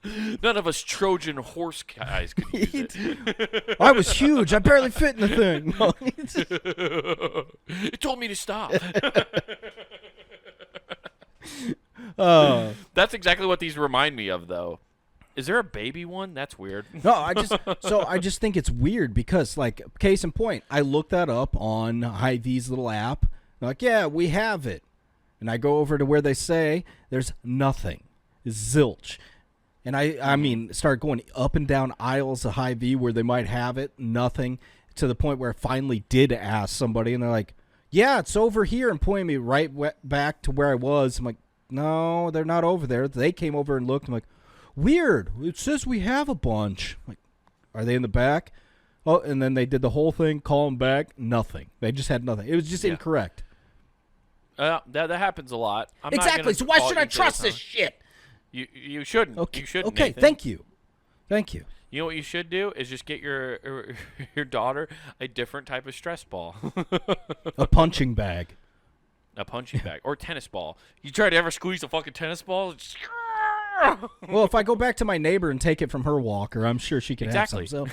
B: me. None of us Trojan horse guys could use it.
A: I was huge. I barely fit in the thing.
B: It told me to stop. That's exactly what these remind me of, though. Is there a baby one? That's weird.
A: No, I just think it's weird because, like, case in point, I looked that up on Hy-Vee's little app. They're like, yeah, we have it. And I go over to where they say there's nothing. Zilch. And I mean, start going up and down aisles of Hy-Vee where they might have it, nothing, to the point where I finally did ask somebody, and they're like, yeah, it's over here, and pointing me right back to where I was. I'm like, no, they're not over there. They came over and looked. I'm like, weird. It says we have a bunch. I'm like, are they in the back? Oh, and then they did the whole thing, call them back, nothing. They just had nothing. It was just incorrect.
B: That happens a lot.
A: Exactly. So why should I trust this shit?
B: You shouldn't.
A: Okay.
B: You shouldn't.
A: Okay.
B: Nathan.
A: Thank you.
B: You know what you should do is just get your daughter a different type of stress ball.
A: A punching bag.
B: A punching bag or tennis ball. You try to ever squeeze a fucking tennis ball?
A: Well, if I go back to my neighbor and take it from her walker, I'm sure she can have some. So.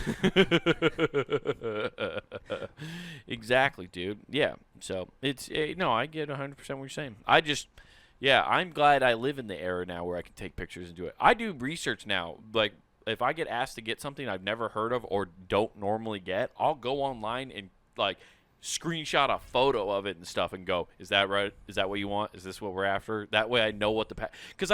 B: Exactly, dude. Yeah. So it's no, I get 100% what you're saying. I'm glad I live in the era now where I can take pictures and do it. I do research now. Like, if I get asked to get something I've never heard of or don't normally get, I'll go online and, like, screenshot a photo of it and stuff and go, is that right? Is that what you want? Is this what we're after? That way I know what because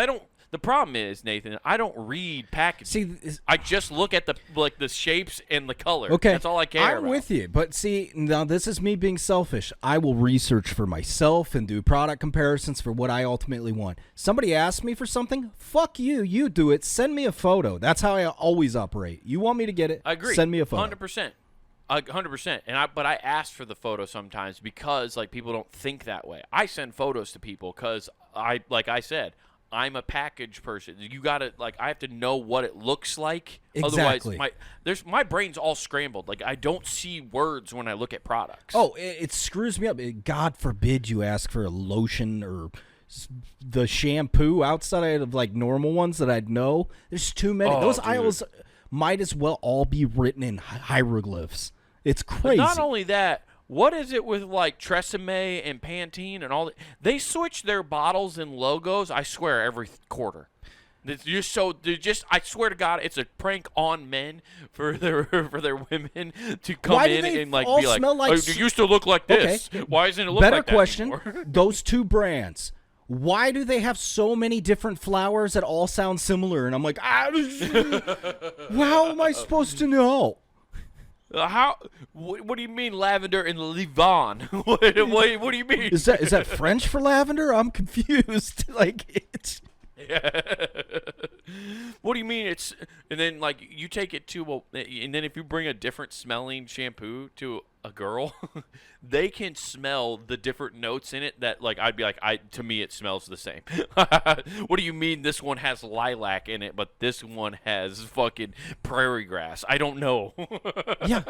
B: the problem is, Nathan, I don't read packaging. See, I just look at the shapes and the color.
A: Okay.
B: That's all I care about.
A: I'm with you. But see, now this is me being selfish. I will research for myself and do product comparisons for what I ultimately want. Somebody asks me for something, fuck you. You do it. Send me a photo. That's how I always operate. You want me to get it?
B: I agree.
A: Send me a photo.
B: 100%. 100%. But I ask for the photo sometimes because, like, people don't think that way. I send photos to people because like I said, I'm a package person. You gotta, like, I have to know what it looks like.
A: Exactly.
B: Otherwise, my brain's all scrambled. Like, I don't see words when I look at products.
A: Oh, it screws me up. God forbid you ask for a lotion or the shampoo outside of, like, normal ones that I'd know. There's too many. Those aisles might as well all be written in hieroglyphs. It's crazy.
B: But not only that, What is it with like Tresemme and Pantene and all that? They switch their bottles and logos, I swear, every quarter. It's just so I swear to God, it's a prank on men for their women to come
A: Why do
B: in
A: they
B: and like
A: all
B: be like,
A: smell like
B: oh, it used to look like this.
A: Okay.
B: Why isn't it look
A: Better
B: like that
A: question.
B: anymore?
A: Those two brands. Why do they have so many different flowers that all sound similar? And I'm like, how am I supposed to know?
B: What do you mean lavender and Livon? what do you mean?
A: Is that French for lavender? I'm confused. Like it's.
B: What do you mean it's and then like you take it to and then if you bring a different smelling shampoo to a girl, they can smell the different notes in it that like I'd be like to me it smells the same. What do you mean this one has lilac in it but this one has fucking prairie grass? I don't know.
A: Yeah.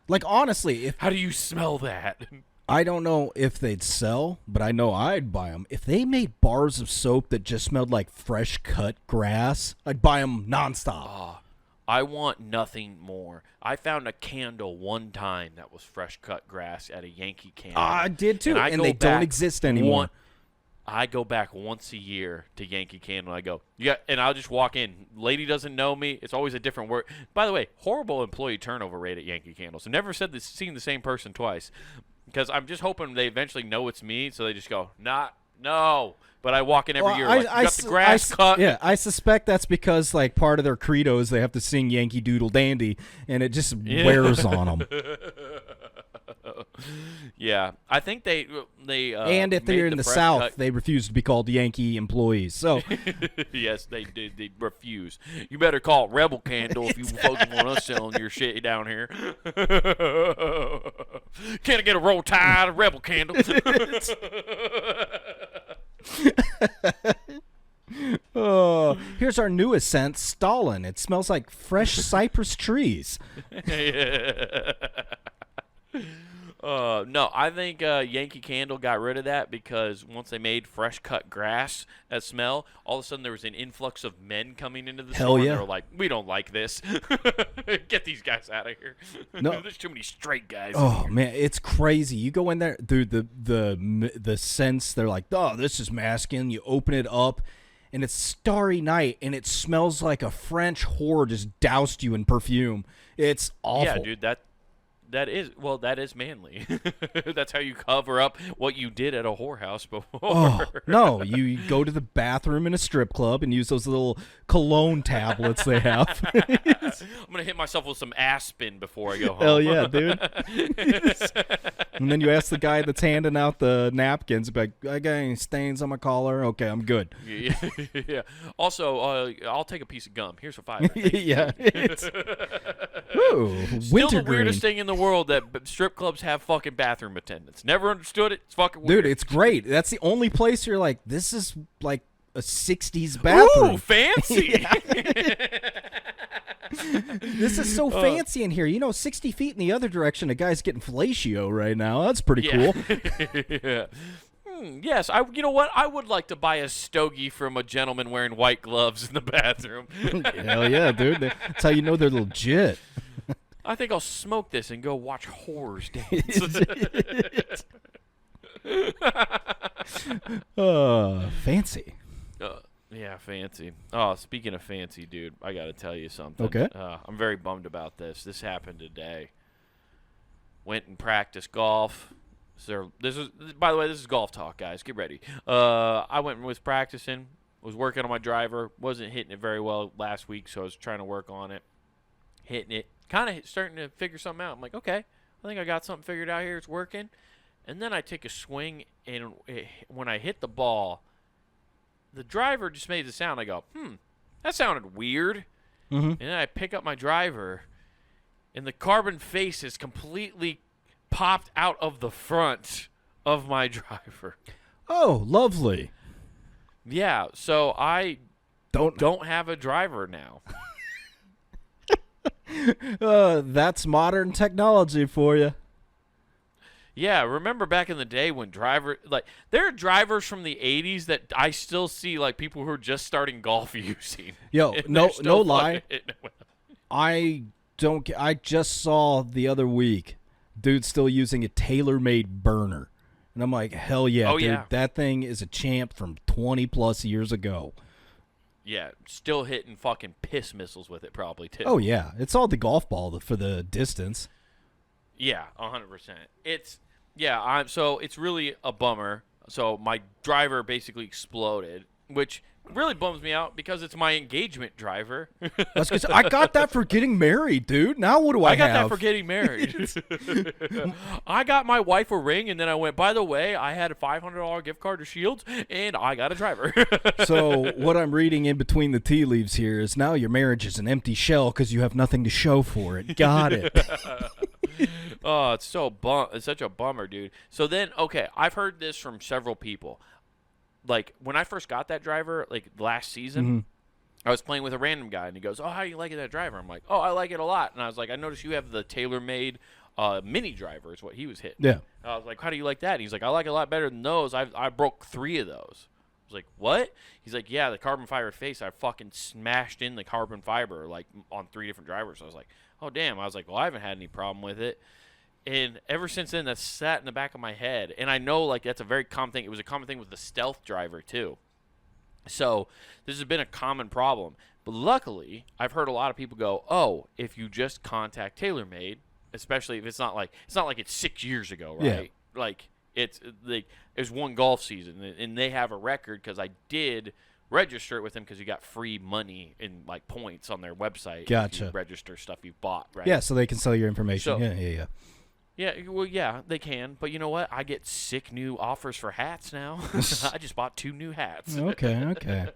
A: Like honestly,
B: how do you smell that?
A: I don't know if they'd sell, but I know I'd buy them. If they made bars of soap that just smelled like fresh cut grass, I'd buy them nonstop.
B: Oh, I want nothing more. I found a candle one time that was fresh cut grass at a Yankee Candle.
A: I did too, and they don't exist anymore.
B: I go back once a year to Yankee Candle. I go, yeah, and I'll just walk in. Lady doesn't know me. It's always a different word. By the way, horrible employee turnover rate at Yankee Candle. So never seen the same person twice. Because I'm just hoping they eventually know it's me, so they just go, no. But I walk in every year, like, you got the grass cut.
A: Yeah, I suspect that's because, like, part of their credo is they have to sing Yankee Doodle Dandy, and it just wears on them.
B: Yeah, I think they
A: and if they're in the South, they refuse to be called Yankee employees. So
B: yes, they did. They refuse. You better call Rebel Candle if you fucking want us selling your shit down here. Can I get a roll tide of Rebel Candle?
A: Oh, here's our newest scent, Stalin. It smells like fresh cypress trees.
B: No, I think Yankee Candle got rid of that because once they made fresh cut grass that smell, all of a sudden there was an influx of men coming into the store.
A: Yeah.
B: And they were like, we don't like this. Get these guys out of here.
A: No.
B: There's too many straight guys.
A: Oh man, it's crazy. You go in there, dude. The scents. They're like, oh, this is masculine. You open it up, and it's Starry Night, and it smells like a French whore just doused you in perfume. It's awful.
B: Yeah, dude. That is manly. That's how you cover up what you did at a whorehouse before.
A: Oh, no, you go to the bathroom in a strip club and use those little cologne tablets they have.
B: I'm going to hit myself with some Aspen before I go home.
A: Hell yeah, dude. And then you ask the guy that's handing out the napkins, like, I got any stains on my collar? Okay, I'm good.
B: Yeah. Also, I'll take a piece of gum. Here's for $5.
A: Yeah. Ooh,
B: Still
A: wintergreen.
B: the weirdest thing in the world that strip clubs have fucking bathroom attendants. Never understood it. It's fucking weird.
A: Dude, it's great. That's the only place you're like, this is like a 60s bathroom.
B: Ooh, fancy.
A: This is so fancy in here. 60 feet in the other direction, a guy's getting fellatio right now. That's pretty cool.
B: Yeah. Yes, you know what? I would like to buy a stogie from a gentleman wearing white gloves in the bathroom.
A: Hell yeah, dude. That's how you know they're legit.
B: I think I'll smoke this and go watch whores dance.
A: Fancy.
B: Yeah, fancy. Oh, speaking of fancy, dude, I got to tell you something.
A: Okay.
B: I'm very bummed about this. This happened today. Went and practiced golf. So by the way, this is golf talk, guys. Get ready. I went and was practicing. Was working on my driver. Wasn't hitting it very well last week, so I was trying to work on it. Hitting it. Kind of starting to figure something out. I'm like, okay, I think I got something figured out here. It's working. And then I take a swing, and when I hit the ball, the driver just made the sound. I go, that sounded weird.
A: Mm-hmm.
B: And then I pick up my driver, and the carbon face is completely popped out of the front of my driver.
A: Oh, lovely.
B: Yeah, so I don't have a driver now.
A: That's modern technology for you.
B: Yeah, remember back in the day when there are drivers from the 80s that I still see, like, people who are just starting golf using.
A: Yo, no lie. I just saw the other week dude's still using a tailor-made burner. And I'm like, hell yeah,
B: Oh,
A: dude.
B: yeah.
A: That thing is a champ from 20-plus years ago.
B: Yeah, still hitting fucking piss missiles with it probably, too.
A: Oh, yeah. It's all the golf ball for the distance.
B: Yeah, 100%. So it's really a bummer. So my driver basically exploded, which really bums me out because it's my engagement driver.
A: That's 'cause I got that for getting married, dude. Now what do I have?
B: got that for getting married. I got my wife a ring, and then I went, by the way, I had a $500 gift card to Shields, and I got a driver.
A: So what I'm reading in between the tea leaves here is now your marriage is an empty shell because you have nothing to show for it. Got it.
B: Oh, it's such a bummer, dude. So then, okay, I've heard this from several people. Like, when I first got that driver, like, last season, I was playing with a random guy, and he goes, oh, how you liking that driver? I'm like, oh, I like it a lot. And I was like, I noticed you have the tailor-made mini driver is what he was hitting.
A: Yeah.
B: And I was like, how do you like that? And he's like, I like it a lot better than those. I broke 3 of those. I was like, what? He's like, yeah, the carbon fiber face, I fucking smashed in the carbon fiber, like, on 3 different drivers. I was like, oh, damn. I was like, well, I haven't had any problem with it. And ever since then, that's sat in the back of my head. And I know, like, that's a very common thing. It was a common thing with the stealth driver, too. So this has been a common problem. But luckily, I've heard a lot of people go, oh, if you just contact TaylorMade, especially if it's not like it's 6 years ago, right?
A: Yeah.
B: Like, there's one golf season, and they have a record because I did register it with them because you got free money in, like, points on their website.
A: Gotcha.
B: If you register stuff you've bought, right?
A: Yeah, so they can sell your information.
B: So-
A: Yeah.
B: Yeah, well, yeah, they can. But you know what? I get sick new offers for hats now. I just bought 2 new hats.
A: Okay.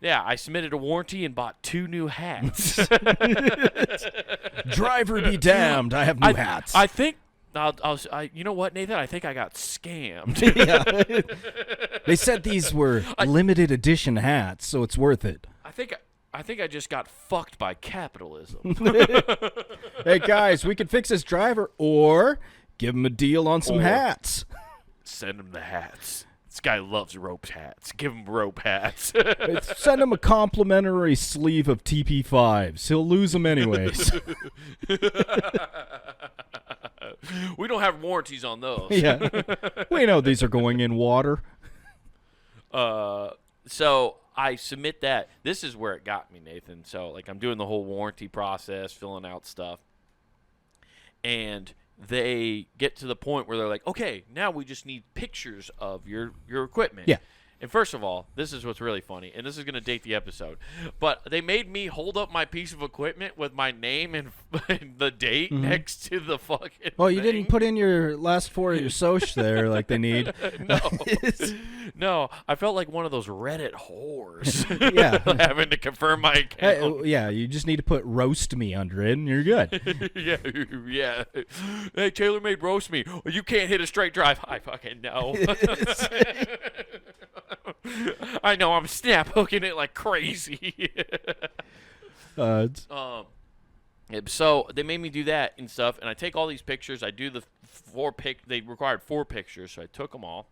B: I submitted a warranty and bought 2 new hats.
A: Driver be damned. I have new hats.
B: I think, you know what, Nathan? I think I got scammed.
A: Yeah. They said these were limited edition hats, so it's worth it.
B: I think I just got fucked by capitalism.
A: Hey, guys, we can fix this driver or give him a deal on some hats.
B: Send him the hats. This guy loves rope hats. Give him rope hats.
A: Send him a complimentary sleeve of TP5s. He'll lose them anyways.
B: We don't have warranties on those.
A: Yeah. We know these are going in water.
B: So I submit that. This is where it got me, Nathan. So, like, I'm doing the whole warranty process, filling out stuff. And they get to the point where they're like, okay, now we just need pictures of your equipment.
A: Yeah.
B: And first of all, this is what's really funny, and this is going to date the episode, but they made me hold up my piece of equipment with my name and the date next to the fucking
A: Oh, you
B: thing.
A: didn't put in your last 4 of your soch there like they need.
B: No, I felt like one of those Reddit whores.
A: Yeah.
B: Having to confirm my account.
A: Yeah, you just need to put roast me under it and you're good.
B: yeah. Hey, TaylorMade roast me. Well, you can't hit a straight drive. I fucking know. I know. I'm snap hooking it like crazy. So they made me do that and stuff, and I take all these pictures. I do the 4 They required 4 pictures, so I took them all.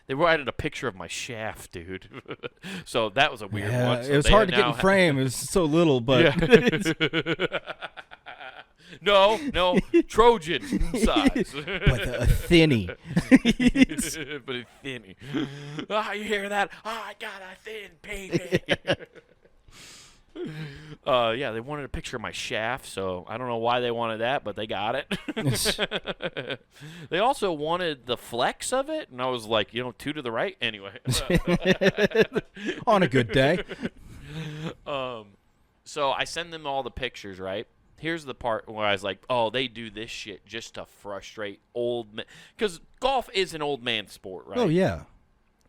B: They added a picture of my shaft, dude. So that was a weird one. So
A: it was hard to get in frame. It was so little, but
B: no, Trojan size.
A: but a thinny.
B: But a thinny. Ah, you hear that? I got a thin baby. Yeah, they wanted a picture of my shaft, so I don't know why they wanted that, but they got it. They also wanted the flex of it, and I was like, 2 to the right? Anyway.
A: On a good day.
B: So I send them all the pictures, right? Here's the part where I was like, oh, they do this shit just to frustrate old men. Because golf is an old man sport, right?
A: Oh, yeah.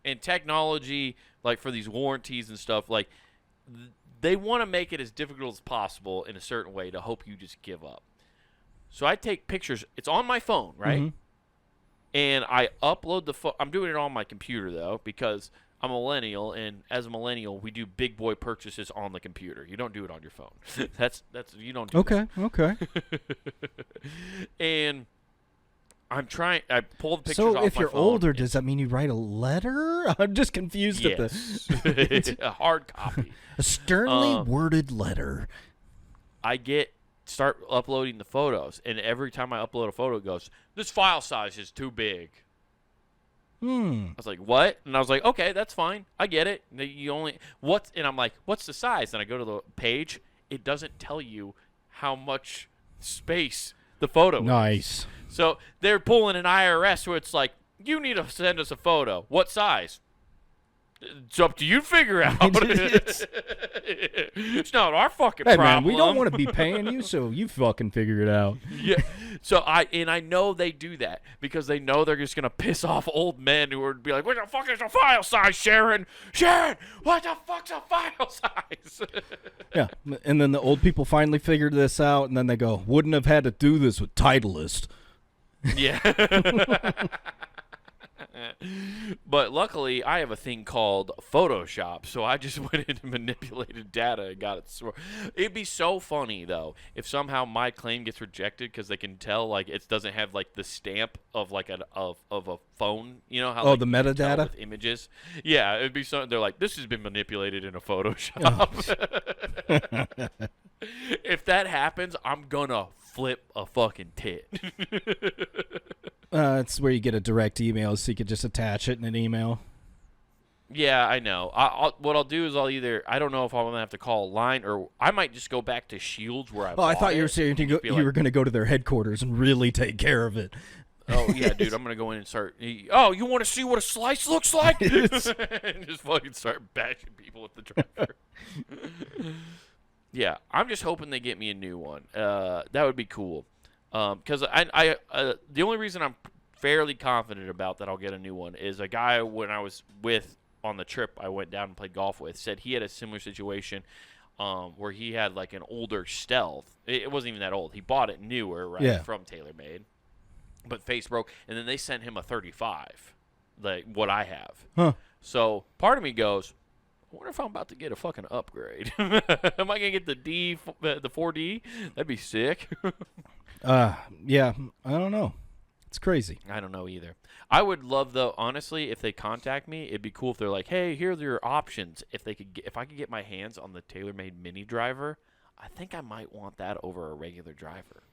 B: And technology, like for these warranties and stuff, like they want to make it as difficult as possible in a certain way to hope you just give up. So I take pictures. It's on my phone, right?
A: Mm-hmm.
B: And I upload the I'm doing it on my computer, though, because I'm a millennial, and as a millennial, we do big boy purchases on the computer. You don't do it on your phone. That's you don't do
A: Okay.
B: And I pull the pictures
A: So
B: off
A: if
B: my
A: you're
B: phone.
A: older, does that mean you write a letter? I'm just confused at
B: Yes. A hard copy.
A: a sternly worded letter.
B: I get start uploading the photos, and every time I upload a photo, it goes, "This file size is too big." I was like, "What?" And I was like, "Okay, that's fine. I get it. And I'm like, "What's the size?" And I go to the page. It doesn't tell you how much space the photo
A: Nice.
B: is. So they're pulling an IRS where it's like, "You need to send us a photo. What size?" It's up to you to figure out. It's not our fucking
A: Hey,
B: problem.
A: man, we don't want to be paying you, so you fucking figure it out.
B: Yeah. So I know they do that because they know they're just gonna piss off old men who would be like, "What the fuck is a file size, Sharon? Sharon, what the fuck's a file size?"
A: Yeah, and then the old people finally figured this out, and then they go, "Wouldn't have had to do this with Titleist."
B: Yeah. But luckily, I have a thing called Photoshop, so I just went in and manipulated data and got it. It'd be so funny though if somehow my claim gets rejected because they can tell like it doesn't have like the stamp of like of a phone. You know how?
A: Oh,
B: like,
A: the
B: you can tell
A: metadata?
B: with images. Yeah, it'd be something. They're like, "This has been manipulated in a Photoshop."
A: Oh.
B: If that happens, I'm gonna flip a fucking tit.
A: It's where you get a direct email, so you could just attach it in an email.
B: Yeah, I know. What I'll do is I don't know if I'm gonna have to call a line, or I might just go back to Shields where I.
A: Oh, I thought you were saying you were going to go to their headquarters and really take care of it.
B: Oh yeah, dude, I'm gonna go in and start. Oh, you want to see what a slice looks like? And just fucking start bashing people with the driver. Yeah, I'm just hoping they get me a new one. That would be cool. Because the only reason I'm fairly confident about that I'll get a new one is a guy when I was with on the trip I went down and played golf with said he had a similar situation where he had like an older Stealth. It wasn't even that old. He bought it newer, right,
A: Yeah.
B: from TaylorMade, but face broke, and then they sent him a 35, like what I have.
A: Huh.
B: So part of me goes, I wonder if I'm about to get a fucking upgrade. Am I gonna get the 4D? That'd be sick.
A: Yeah, I don't know. It's crazy.
B: I don't know either. I would love though, honestly, if they contact me, it'd be cool if they're like, "Hey, here are your options." If I could get my hands on the TaylorMade mini driver, I think I might want that over a regular driver.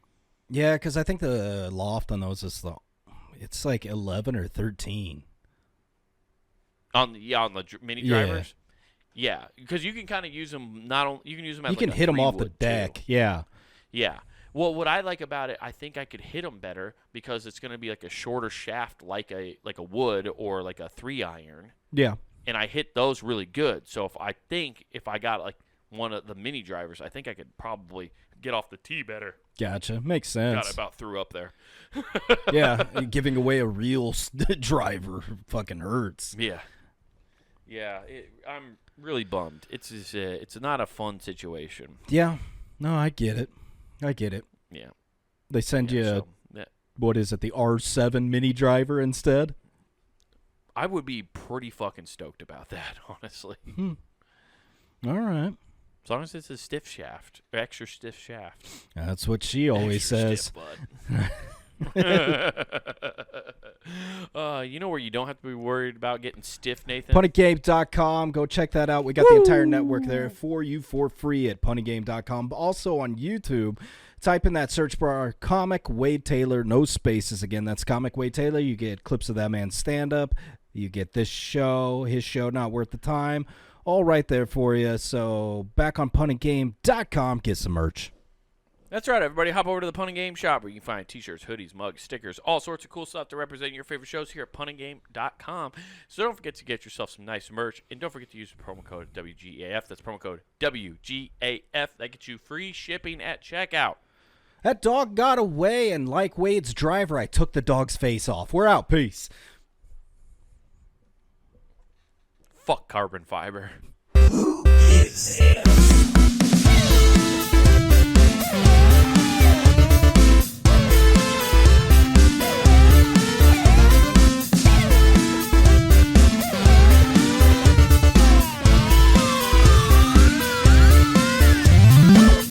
A: Yeah, because I think the loft on those is it's like 11 or 13.
B: On the mini drivers. Yeah, because you can kind of use them. You can use them.
A: You can hit them off the deck.
B: Too.
A: Yeah.
B: Yeah. Well, what I like about it, I think I could hit them better because it's going to be like a shorter shaft, like a wood or like a 3-iron.
A: Yeah.
B: And I hit those really good. So if I got like one of the mini drivers, I think I could probably get off the tee better.
A: Gotcha. Makes sense.
B: God, I about threw up there.
A: Yeah, giving away a real driver fucking hurts.
B: Yeah. Yeah, I'm really bummed. It's not a fun situation.
A: Yeah. No, I get it.
B: Yeah.
A: They send you,
B: so,
A: what is it, the R7 mini driver instead?
B: I would be pretty fucking stoked about that, honestly.
A: All right.
B: As long as it's a stiff shaft, or extra stiff shaft.
A: That's what she always
B: Extra
A: says.
B: stiff, bud. You know where you don't have to be worried about getting stiff, Nathan?
A: Puntygame.com. Go check that out. We got the entire network there for you for free at puntygame.com. Also on YouTube, type in that search bar, Comic Wade Taylor, no spaces. Again, that's Comic Wade Taylor. You get clips of that man's stand-up. You get this show, his show, Not Worth the Time. All right there for you. So back on puntygame.com, get some merch.
B: That's right, everybody. Hop over to the Punting Game shop where you can find t-shirts, hoodies, mugs, stickers, all sorts of cool stuff to represent your favorite shows here at puntinggame.com. So don't forget to get yourself some nice merch. And don't forget to use the promo code WGAF. That's promo code WGAF. That gets you free shipping at checkout.
A: That dog got away, and like Wade's driver, I took the dog's face off. We're out. Peace.
B: Fuck carbon fiber.
C: Who is this?